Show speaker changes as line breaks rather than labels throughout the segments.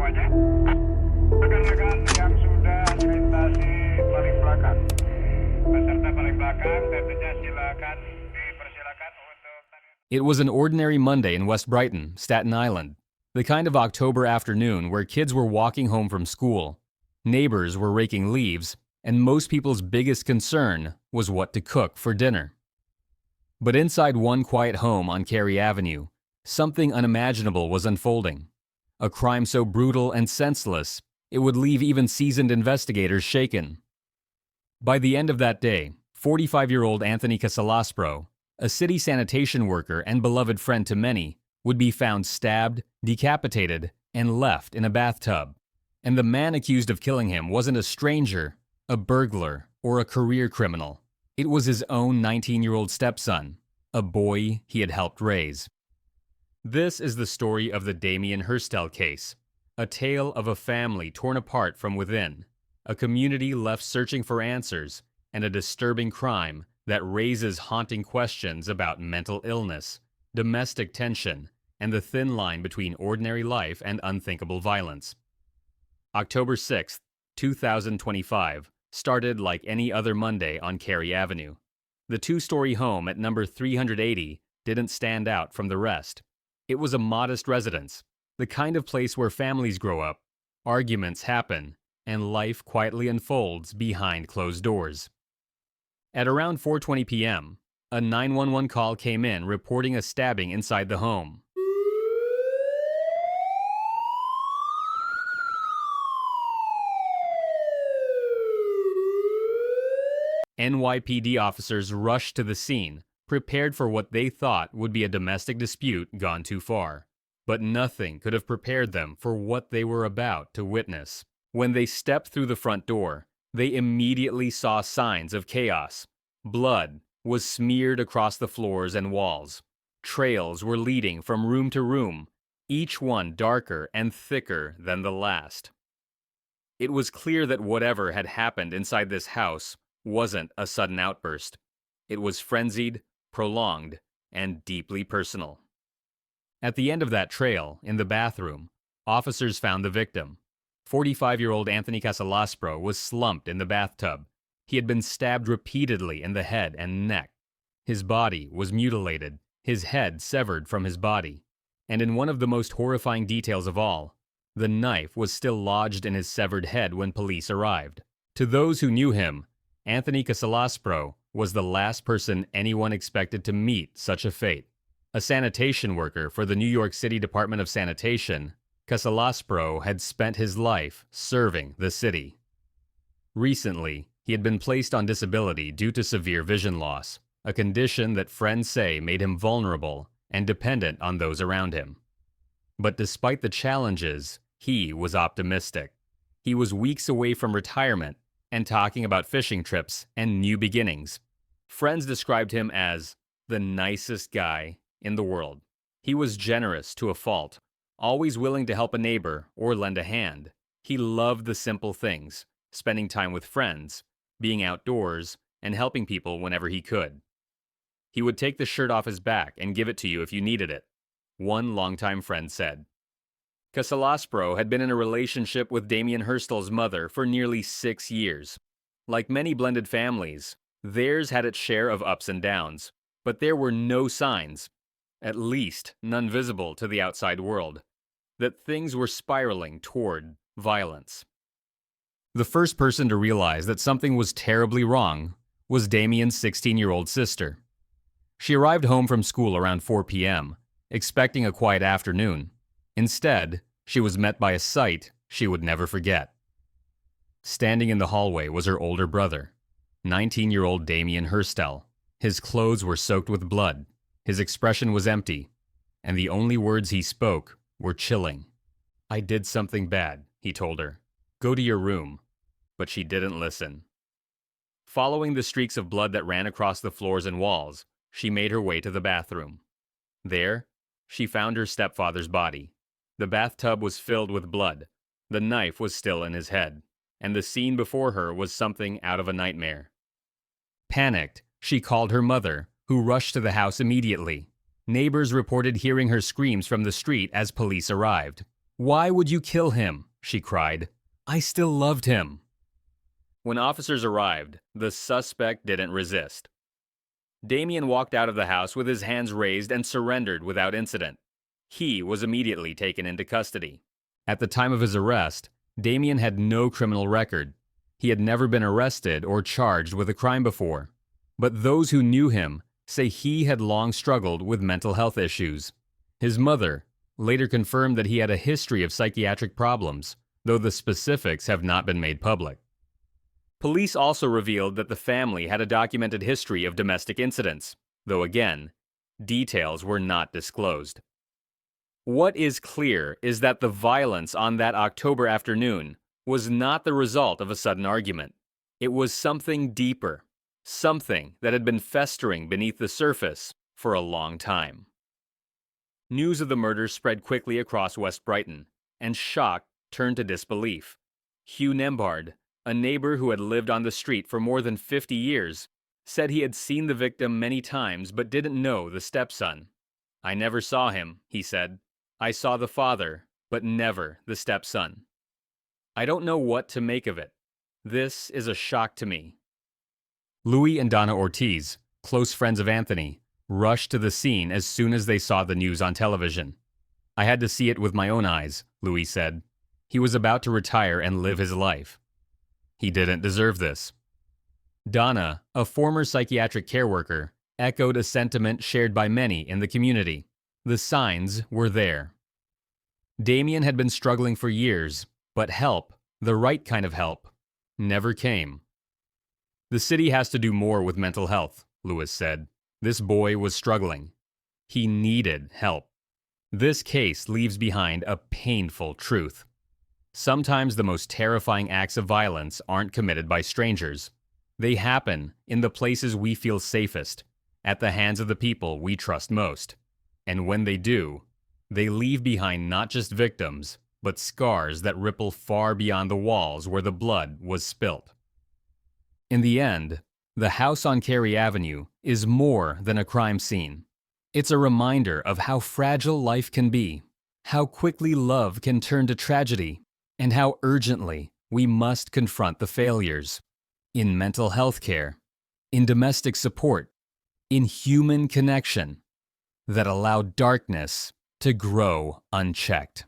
semuanya. Rekan-rekan yang sudah melintasi paling belakang. Peserta paling belakang, tentunya dipersilakan untuk...
It was an ordinary Monday in West Brighton, Staten Island. The kind of October afternoon where kids were walking home from school, neighbors were raking leaves, and most people's biggest concern was what to cook for dinner. But inside one quiet home on Carey Avenue, something unimaginable was unfolding. A crime so brutal and senseless, it would leave even seasoned investigators shaken. By the end of that day, 45-year-old Anthony Casalaspro, a city sanitation worker and beloved friend to many, would be found stabbed, decapitated, and left in a bathtub. And the man accused of killing him wasn't a stranger, a burglar, or a career criminal. It was his own 19-year-old stepson, a boy he had helped raise. This is the story of the Damien Hurstel case, a tale of a family torn apart from within, a community left searching for answers, and a disturbing crime that raises haunting questions about mental illness, domestic tension, and the thin line between ordinary life and unthinkable violence. October 6, 2025, started like any other Monday on Carey Avenue. The two-story home at number 380 didn't stand out from the rest. It was a modest residence, the kind of place where families grow up, arguments happen, and life quietly unfolds behind closed doors. At around 4:20 p.m., a 911 call came in reporting a stabbing inside the home. NYPD officers rushed to the scene, prepared for what they thought would be a domestic dispute gone too far. But nothing could have prepared them for what they were about to witness. When they stepped through the front door, they immediately saw signs of chaos. Blood was smeared across the floors and walls. Trails were leading from room to room, each one darker and thicker than the last. It was clear that whatever had happened inside this house wasn't a sudden outburst. It was frenzied, prolonged, and deeply personal. At the end of that trail, in the bathroom, officers found the victim. 45-year-old Anthony Casalaspro was slumped in the bathtub. He had been stabbed repeatedly in the head and neck. His body was mutilated, his head severed from his body. And in one of the most horrifying details of all, the knife was still lodged in his severed head when police arrived. To those who knew him, Anthony Casalaspro was the last person anyone expected to meet such a fate. A sanitation worker for the New York City Department of Sanitation, Casalaspro had spent his life serving the city. Recently, he had been placed on disability due to severe vision loss, a condition that friends say made him vulnerable and dependent on those around him. But despite the challenges, he was optimistic. He was weeks away from retirement and talking about fishing trips and new beginnings. Friends described him as the nicest guy in the world. He was generous to a fault, always willing to help a neighbor or lend a hand. He loved the simple things, spending time with friends, being outdoors, and helping people whenever he could. He would take the shirt off his back and give it to you if you needed it, one longtime friend said. Casalaspro had been in a relationship with Damien Hurstel's mother for nearly 6 years. Like many blended families, theirs had its share of ups and downs, but there were no signs, at least none visible to the outside world, that things were spiraling toward violence. The first person to realize that something was terribly wrong was Damien's 16-year-old sister. She arrived home from school around 4 p.m., expecting a quiet afternoon. Instead, she was met by a sight she would never forget. Standing in the hallway was her older brother, 19-year-old Damien Hurstel. His clothes were soaked with blood, his expression was empty, and the only words he spoke were chilling. "I did something bad," he told her. "Go to your room." But she didn't listen. Following the streaks of blood that ran across the floors and walls, she made her way to the bathroom. There, she found her stepfather's body. The bathtub was filled with blood. The knife was still in his head, and the scene before her was something out of a nightmare. Panicked, she called her mother, who rushed to the house immediately. Neighbors reported hearing her screams from the street as police arrived. "Why would you kill him?" she cried. "I still loved him." When officers arrived, the suspect didn't resist. Damien walked out of the house with his hands raised and surrendered without incident. He was immediately taken into custody. At the time of his arrest, Damien had no criminal record. He had never been arrested or charged with a crime before. But those who knew him say he had long struggled with mental health issues. His mother later confirmed that he had a history of psychiatric problems, though the specifics have not been made public. Police also revealed that the family had a documented history of domestic incidents, though again, details were not disclosed. What is clear is that the violence on that October afternoon was not the result of a sudden argument. It was something deeper, something that had been festering beneath the surface for a long time. News of the murders spread quickly across West Brighton, and shock turned to disbelief. Hugh Nembard, a neighbor who had lived on the street for more than 50 years, said he had seen the victim many times but didn't know the stepson. "I never saw him," he said. "I saw the father, but never the stepson. I don't know what to make of it. This is a shock to me." Louis and Donna Ortiz, close friends of Anthony, rushed to the scene as soon as they saw the news on television. "I had to see it with my own eyes," Louis said. "He was about to retire and live his life. He didn't deserve this." Donna, a former psychiatric care worker, echoed a sentiment shared by many in the community. The signs were there. Damien had been struggling for years, but help, the right kind of help, never came. "The city has to do more with mental health," Lewis said. "This boy was struggling. He needed help." This case leaves behind a painful truth. Sometimes the most terrifying acts of violence aren't committed by strangers. They happen in the places we feel safest, at the hands of the people we trust most. And when they do, they leave behind not just victims, but scars that ripple far beyond the walls where the blood was spilt. In the end, the house on Cary Avenue is more than a crime scene. It's a reminder of how fragile life can be, how quickly love can turn to tragedy, and how urgently we must confront the failures in mental health care, in domestic support, in human connection that allow darkness to grow unchecked.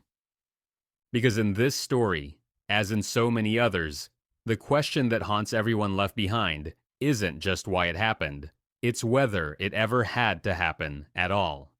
Because in this story, as in so many others, the question that haunts everyone left behind isn't just why it happened, it's whether it ever had to happen at all.